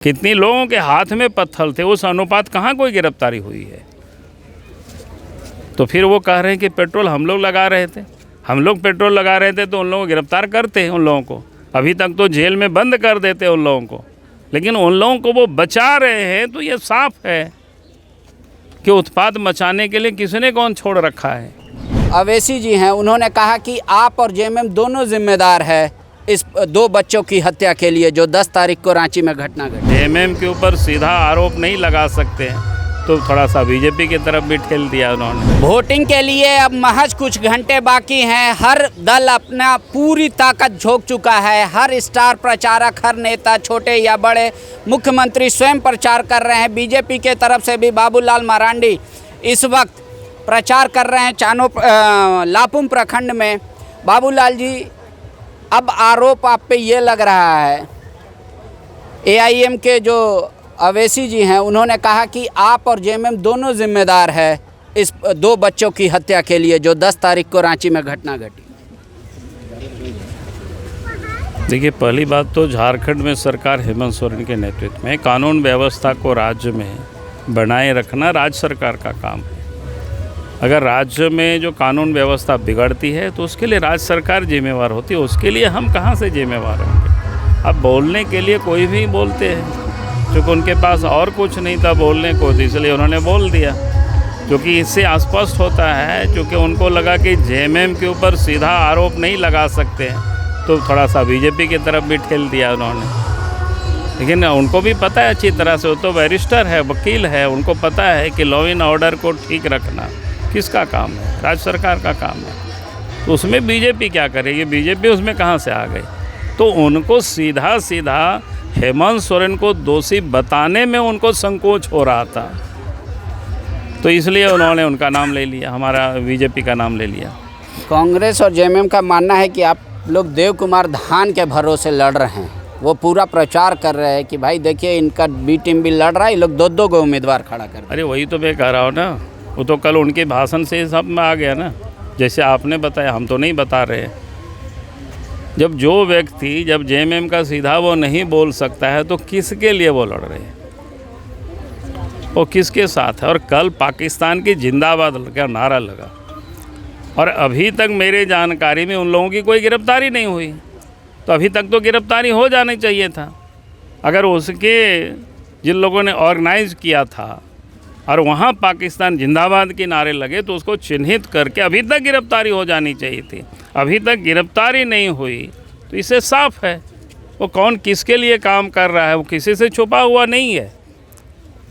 कितनी लोगों के हाथ में पत्थर थे, उस अनुपात कहाँ कोई गिरफ्तारी हुई है। तो फिर वो कह रहे हैं कि पेट्रोल हम लोग लगा रहे थे, हम लोग पेट्रोल लगा रहे थे तो उन लोगों को गिरफ्तार करते हैं, उन लोगों को अभी तक तो जेल में बंद कर देते उन लोगों को, लेकिन उन लोगों को वो बचा रहे हैं। तो ये साफ है कि उत्पात मचाने के लिए किसने कौन छोड़ रखा है। अवैसी जी हैं, उन्होंने कहा कि आप और जेएमएम दोनों जिम्मेदार है इस 2 बच्चों की हत्या के लिए जो 10 तारीख को रांची में घटना घटी। जेएमएम के ऊपर सीधा आरोप नहीं लगा सकते हैं, तो थोड़ा सा बीजेपी की तरफ भी ठेल दिया उन्होंने। वोटिंग के लिए अब महज कुछ घंटे बाकी हैं। हर दल अपना पूरी ताकत झोंक चुका है। हर स्टार प्रचारक, हर नेता, छोटे या बड़े, मुख्यमंत्री स्वयं प्रचार कर रहे हैं। बीजेपी के तरफ से भी बाबूलाल मरांडी इस वक्त प्रचार कर रहे हैं लापुम प्रखंड में। बाबूलाल जी, अब आरोप आप पे ये लग रहा है, एआईएम के जो अवैसी जी हैं उन्होंने कहा कि आप और जेएमएम दोनों जिम्मेदार है इस 2 बच्चों की हत्या के लिए जो 10 तारीख को रांची में घटना घटी। देखिए, पहली बात तो झारखंड में सरकार हेमंत सोरेन के नेतृत्व में कानून व्यवस्था को राज्य में बनाए रखना राज्य सरकार का काम है। अगर राज्य में जो कानून व्यवस्था बिगड़ती है तो उसके लिए राज्य सरकार जिम्मेवार होती है, उसके लिए हम कहाँ से जिम्मेवार होंगे। अब बोलने के लिए कोई भी बोलते हैं, क्योंकि उनके पास और कुछ नहीं था बोलने को, तो इसलिए उन्होंने बोल दिया। क्योंकि इससे स्पष्ट होता है, क्योंकि उनको लगा कि जेएमएम के ऊपर सीधा आरोप नहीं लगा सकते हैं, तो थोड़ा सा बीजेपी की तरफ भी ठेल दिया उन्होंने। लेकिन उनको भी पता है अच्छी तरह से, वो तो बैरिस्टर है, वकील है, उनको पता है कि लॉ एंड ऑर्डर को ठीक रखना किसका काम है, राज्य सरकार का काम है। तो उसमें बीजेपी क्या करेगी, बीजेपी उसमें कहाँ से आ गई। तो उनको सीधा सीधा हेमंत सोरेन को दोषी बताने में उनको संकोच हो रहा था, तो इसलिए उन्होंने उनका नाम ले लिया, हमारा बीजेपी का नाम ले लिया। कांग्रेस और जेएमएम का मानना है कि आप लोग देव कुमार धान के भरोसे लड़ रहे हैं। वो पूरा प्रचार कर रहे हैं कि भाई देखिए, इनका बी टीम भी लड़ रहा है, ये लोग 2-2 को उम्मीदवार खड़ा कर। अरे वही तो मैं कह रहा हूँ ना, वो तो कल उनके भाषण से सब में आ गया ना, जैसे आपने बताया, हम तो नहीं बता रहे। जब जो व्यक्ति, जब जेएमएम का सीधा वो नहीं बोल सकता है, तो किसके लिए वो लड़ रहे हैं, वो किसके साथ है। और कल पाकिस्तान की जिंदाबाद का नारा लगा, और अभी तक मेरे जानकारी में उन लोगों की कोई गिरफ्तारी नहीं हुई। तो अभी तक तो गिरफ्तारी हो जानी चाहिए था। अगर उसके जिन लोगों ने ऑर्गेनाइज किया था और वहाँ पाकिस्तान जिंदाबाद के नारे लगे, तो उसको चिन्हित करके अभी तक गिरफ्तारी हो जानी चाहिए थी। अभी तक गिरफ्तारी नहीं हुई, तो इससे साफ है वो कौन किसके लिए काम कर रहा है, वो किसी से छुपा हुआ नहीं है।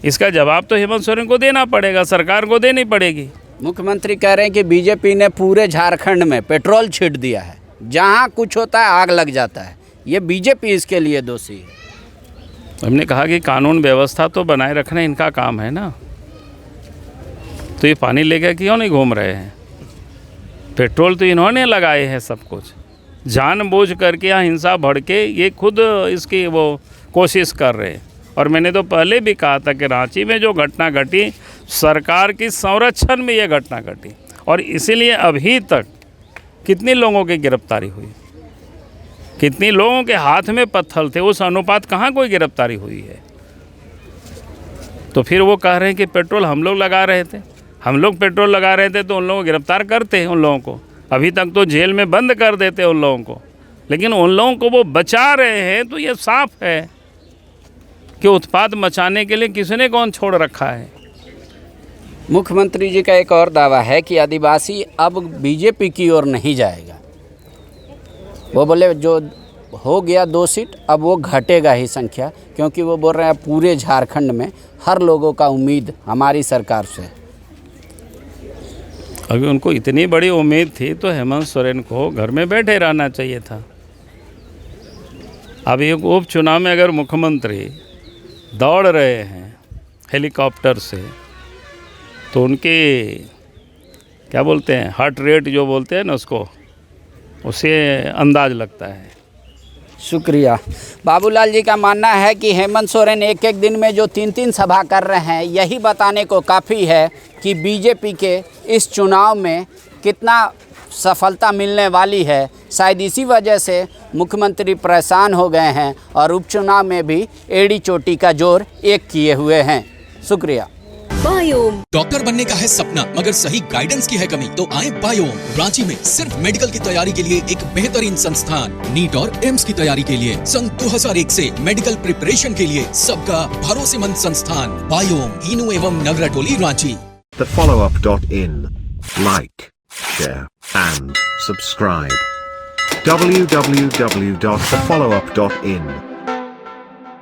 इसका जवाब तो हेमंत सोरेन को देना पड़ेगा, सरकार को देनी पड़ेगी। मुख्यमंत्री कह रहे हैं कि बीजेपी ने पूरे झारखंड में पेट्रोल छींट दिया है, जहां कुछ होता है आग लग जाता है। ये बीजेपी इसके लिए दोषी है। हमने कहा कि कानून व्यवस्था तो बनाए रखना इनका काम है ना, तो ये पानी लेकर क्यों नहीं घूम रहे हैं। पेट्रोल तो इन्होंने लगाए हैं, सब कुछ जानबूझ करके यहाँ हिंसा भड़के ये खुद इसकी वो कोशिश कर रहे हैं। और मैंने तो पहले भी कहा था कि रांची में जो घटना घटी, सरकार की संरक्षण में ये घटना घटी, और इसीलिए अभी तक कितने लोगों की गिरफ्तारी हुई, कितनी लोगों के हाथ में पत्थर थे, उस अनुपात कहाँ कोई गिरफ्तारी हुई है। तो फिर वो कह रहे हैं कि पेट्रोल हम लोग लगा रहे थे, हम लोग पेट्रोल लगा रहे थे तो उन लोगों को गिरफ्तार करते हैं, उन लोगों को अभी तक तो जेल में बंद कर देते उन लोगों को, लेकिन उन लोगों को वो बचा रहे हैं। तो ये साफ है कि उत्पात मचाने के लिए किसने कौन छोड़ रखा है। मुख्यमंत्री जी का एक और दावा है कि आदिवासी अब बीजेपी की ओर नहीं जाएगा। वो बोले जो हो गया 2 सीट, अब वो घटेगा ही संख्या, क्योंकि वो बोल रहे हैं पूरे झारखंड में हर लोगों का उम्मीद हमारी सरकार से। अभी उनको इतनी बड़ी उम्मीद थी तो हेमंत सोरेन को घर में बैठे रहना चाहिए था। अभी एक उपचुनाव में अगर मुख्यमंत्री दौड़ रहे हैं हेलीकॉप्टर से, तो उनके क्या बोलते हैं, हार्ट रेट जो बोलते हैं ना, उसको उसे अंदाज लगता है। शुक्रिया। बाबूलाल जी का मानना है कि हेमंत सोरेन एक दिन में जो 3 सभा कर रहे हैं, यही बताने को काफ़ी है कि बीजेपी के इस चुनाव में कितना सफलता मिलने वाली है। शायद इसी वजह से मुख्यमंत्री परेशान हो गए हैं और उपचुनाव में भी एड़ी चोटी का जोर एक किए हुए हैं। शुक्रिया। बायोम। डॉक्टर बनने का है सपना मगर सही गाइडेंस की है कमी, तो आए बायोम। रांची में सिर्फ मेडिकल की तैयारी के लिए एक बेहतरीन संस्थान, नीट और एम्स की तैयारी के लिए सन 2001 से मेडिकल प्रिपरेशन के लिए सबका भरोसेमंद संस्थान बायोम, ईनू एवं नगराटोली, Ranchi. thefollowup.in. Like, share, and subscribe. www.thefollowup.in